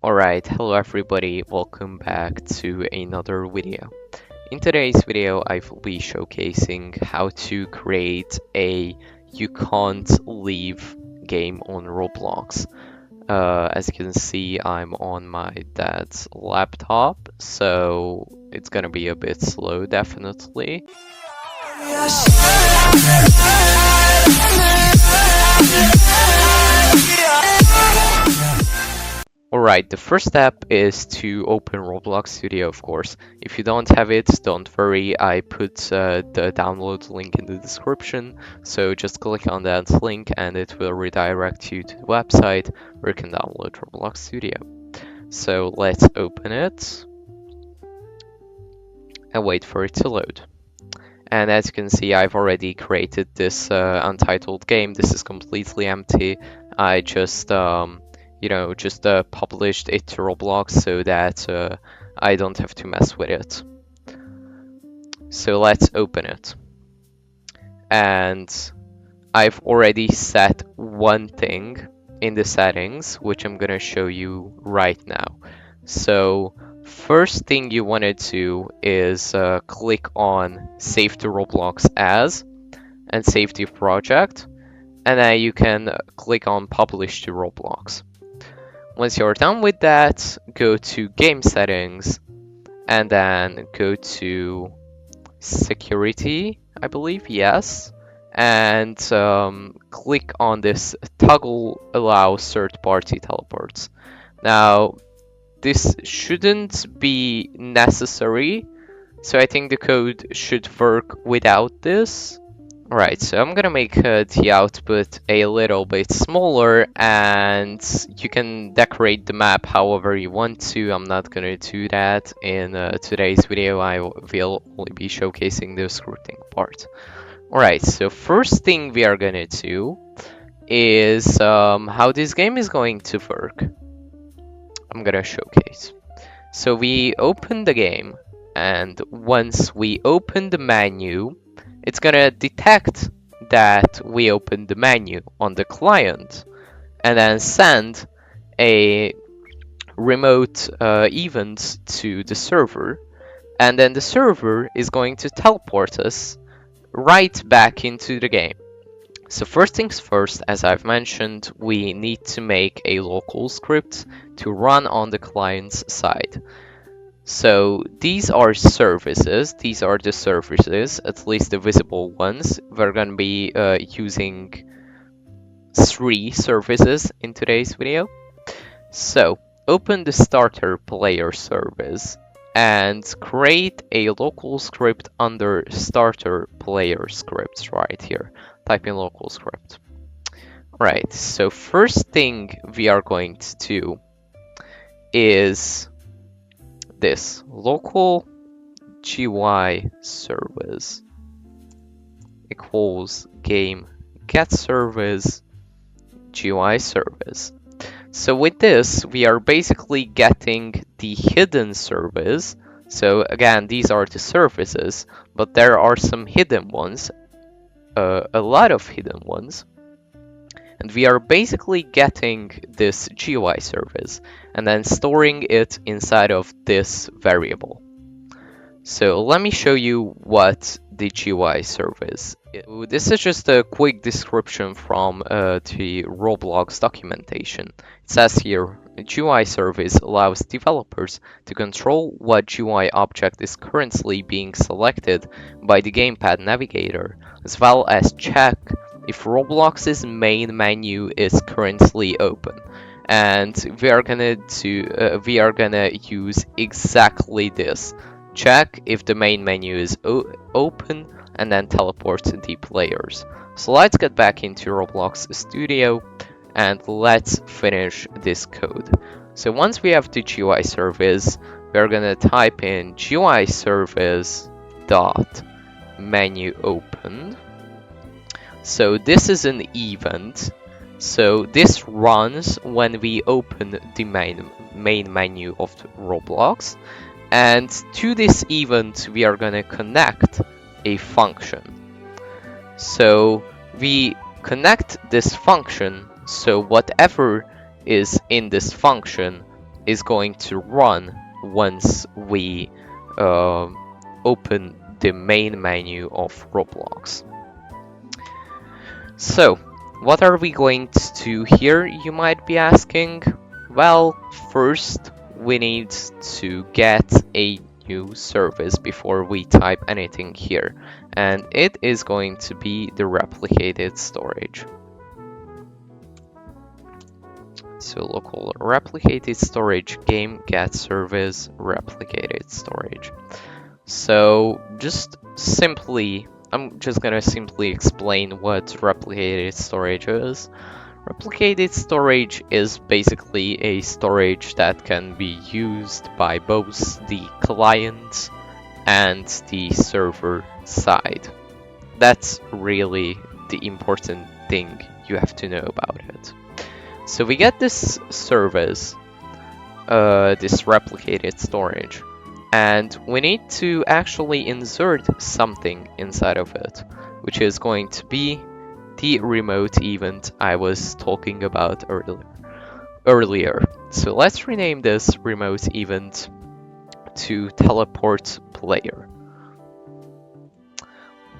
Alright, hello everybody, welcome back to another video. In today's video, I will be showcasing how to create a you can't leave game on Roblox. As you can see, I'm on my dad's laptop, so it's gonna be a bit slow, definitely. Alright, the first step is to open Roblox Studio, of course. If you don't have it, don't worry, I put the download link in the description, so just click on that link and it will redirect you to the website where you can download Roblox Studio. So let's open it and wait for it to load. And as you can see, I've already created this untitled game. This is completely empty. I just published it to Roblox so that I don't have to mess with it. So let's open it. And I've already set one thing in the settings, which I'm gonna show you right now. So first thing you want to do is click on Save to Roblox As and Save to Project, and then you can click on Publish to Roblox. Once you're done with that, go to Game Settings, and then go to Security, I believe, yes, and click on this Toggle Allow Third-Party Teleports. Now, this shouldn't be necessary, so I think the code should work without this. Alright, so I'm gonna make the output a little bit smaller, and you can decorate the map however you want to. I'm not gonna do that in today's video. I will only be showcasing the scripting part. Alright, so first thing we are gonna do is how this game is going to work. I'm gonna showcase. So we open the game, and once we open the menu, it's gonna detect that we opened the menu on the client and then send a remote event to the server, and then the server is going to teleport us right back into the game. So first things first, as I've mentioned, we need to make a local script to run on the client's side. So these are services, these are the services, at least the visible ones. We're going to be using 3 services in today's video. So open the starter player service and create a local script under starter player scripts right here. Type in local script. Right, so first thing we are going to do is this local GUI service equals game get service GUI service. So with this, we are basically getting the hidden service. So again, these are the services, but there are some hidden ones, a lot of hidden ones. And we are basically getting this GUI service and then storing it inside of this variable. So let me show you what the GUI service is. This is just a quick description from the Roblox documentation. It says here, a GUI service allows developers to control what GUI object is currently being selected by the gamepad navigator, as well as check if Roblox's main menu is currently open. And we are gonna use exactly this. Check if the main menu is open and then teleport the players. So let's get back into Roblox Studio and let's finish this code. So once we have the GUI service, we're gonna type in GUI service dot menu open. So this is an event. So this runs when we open the main menu of Roblox. And to this event, we are going to connect a function. So we connect this function, so whatever is in this function is going to run once we open the main menu of Roblox. So, what are we going to do here, you might be asking? Well, first we need to get a new service before we type anything here, and it is going to be the replicated storage. So local replicated storage game get service replicated storage. So I'm just gonna simply explain what replicated storage is. Replicated storage is basically a storage that can be used by both the client and the server side. That's really the important thing you have to know about it. So we get this service, this replicated storage, and we need to actually insert something inside of it, which is going to be the remote event I was talking about earlier. So let's rename this remote event to teleport player.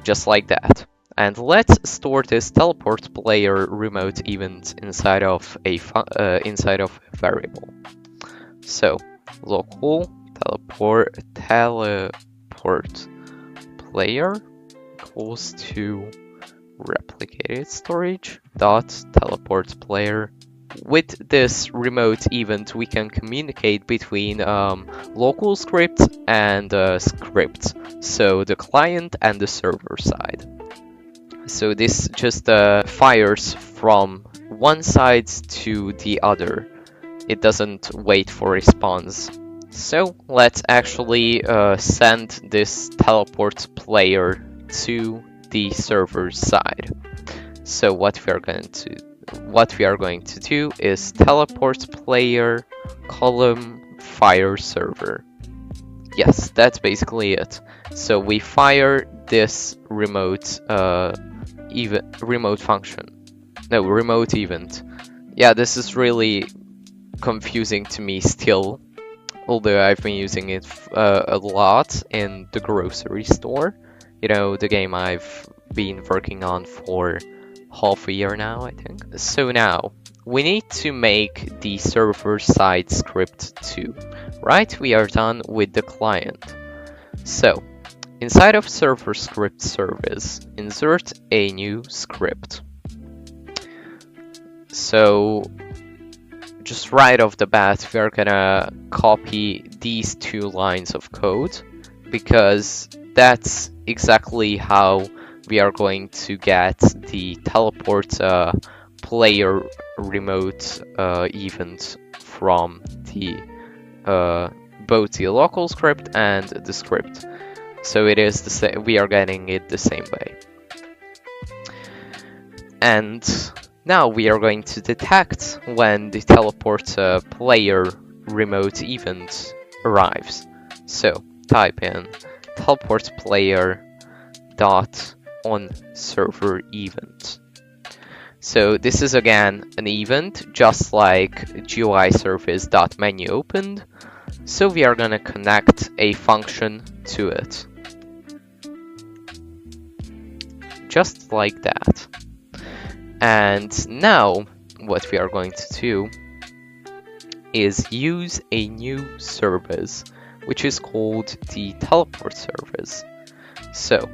Just like that. And let's store this teleport player remote event inside of a variable. So local teleport player equals to replicated storage dot teleport player. With this remote event, we can communicate between local script and script, so the client and the server side. So this just fires from one side to the other. It doesn't wait for response. So let's actually send this teleport player to the server side. So what we are going to do is teleport player column fire server. Yes, that's basically it. So we fire this remote event. Yeah, this is really confusing to me still, although I've been using it a lot in the grocery store. You know, the game I've been working on for half a year now, I think. So now we need to make the server side script too, right? We are done with the client. So inside of server script service, insert a new script. So just right off the bat, we are gonna copy these 2 lines of code because that's exactly how we are going to get the teleport player remote event from the both the local script and the script. So it is the same. We are getting it the same way. And now we are going to detect when the teleport player remote event arrives. So type in teleport player dot on server event. So this is again an event, just like GUI service dot menu opened. So we are gonna connect a function to it, just like that. And now what we are going to do is use a new service, which is called the teleport service. So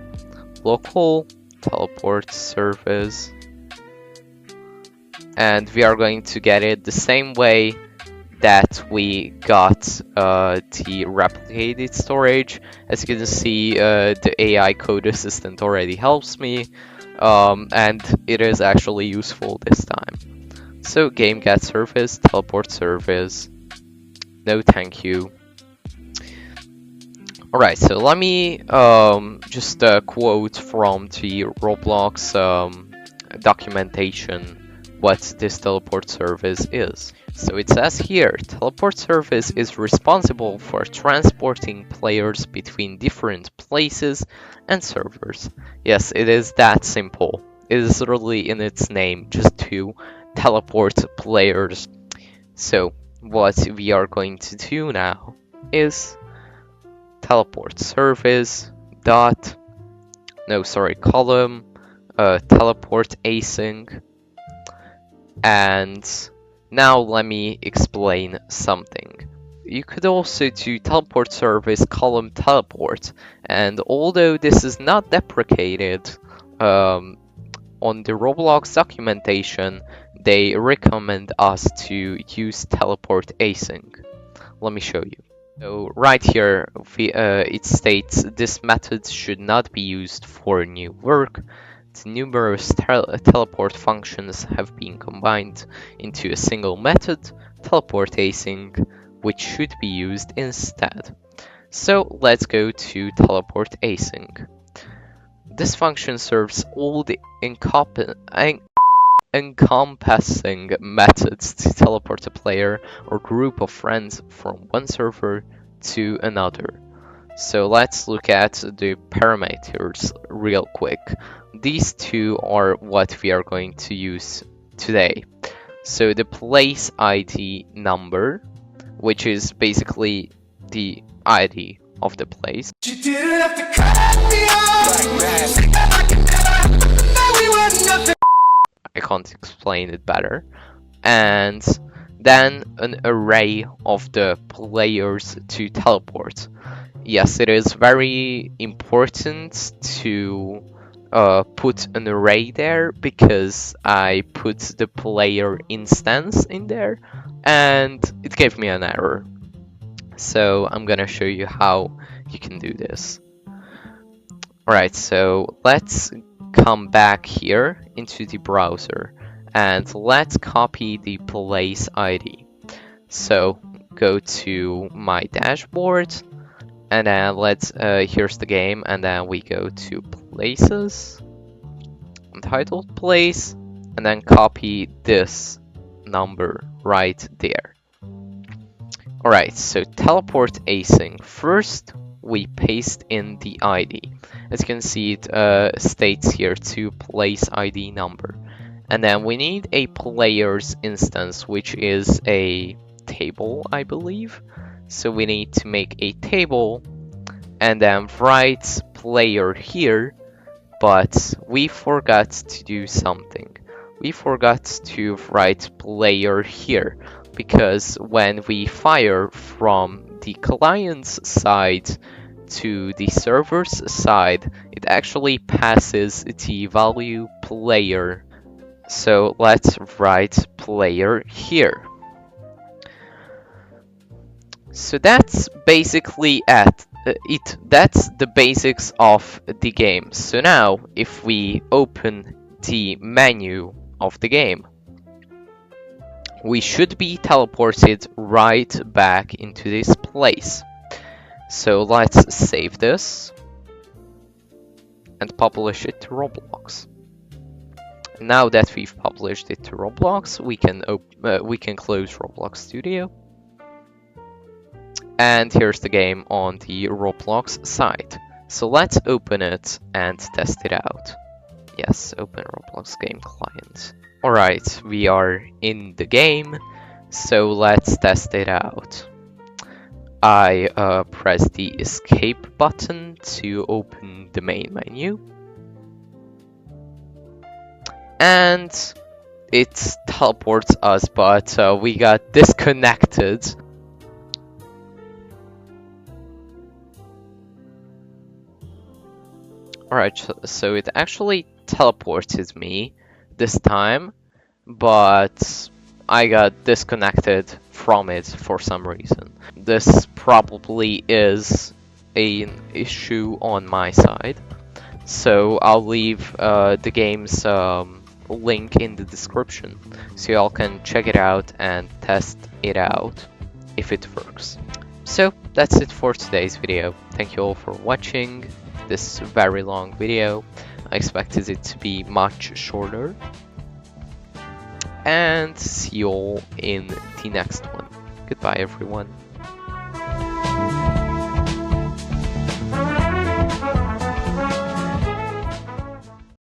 local teleport service, and we are going to get it the same way that we got the replicated storage. As you can see, the AI code assistant already helps me, and it is actually useful this time. So game get service, teleport service, no thank you. Alright, so let me just quote from the Roblox documentation what this teleport service is. So it says here, teleport service is responsible for transporting players between different places and servers. Yes, it is that simple. It is literally in its name, just to teleport players. So what we are going to do now is teleport service dot, no, sorry, column, teleport async. And now let me explain something. You could also do teleport service column teleport, and although this is not deprecated on the Roblox documentation, they recommend us to use teleport async. Let me show you. So right here, it states this method should not be used for new work. The numerous teleport functions have been combined into a single method, teleport async, which should be used instead. So let's go to teleport async. This function serves all the encompassing methods to teleport a player or group of friends from one server to another. So let's look at the parameters real quick. These two are what we are going to use today. So the place ID number, which is basically the ID of the place. I can't explain it better. And then an array of the players to teleport. Yes, it is very important to put an array there because I put the player instance in there and it gave me an error. So I'm gonna show you how you can do this. Alright, so let's come back here into the browser and let's copy the place ID. So go to my dashboard and then here's the game, and then we go to places, untitled place, and then copy this number right there. Alright, so teleport async. First, we paste in the ID. As you can see, it states here to place ID number. And then we need a player's instance, which is a table, I believe. So we need to make a table and then write player here, but we forgot to do something. We forgot to write player here, because when we fire from the client's side to the server's side, it actually passes the value player. So let's write player here. So that's basically it. That's the basics of the game. So now if we open the menu of the game, we should be teleported right back into this place. So let's save this and publish it to Roblox. Now that we've published it to Roblox, we can close Roblox Studio. And here's the game on the Roblox site. So let's open it and test it out. Yes, open Roblox game client. Alright, we are in the game, so let's test it out. I press the escape button to open the main menu. And it teleports us, but we got disconnected. Alright, so it actually teleported me this time, but I got disconnected from it for some reason. This probably is an issue on my side, so I'll leave the game's link in the description so y'all can check it out and test it out if it works. So that's it for today's video. Thank you all for watching this very long video. I expected it to be much shorter. And see you all in the next one. Goodbye, everyone.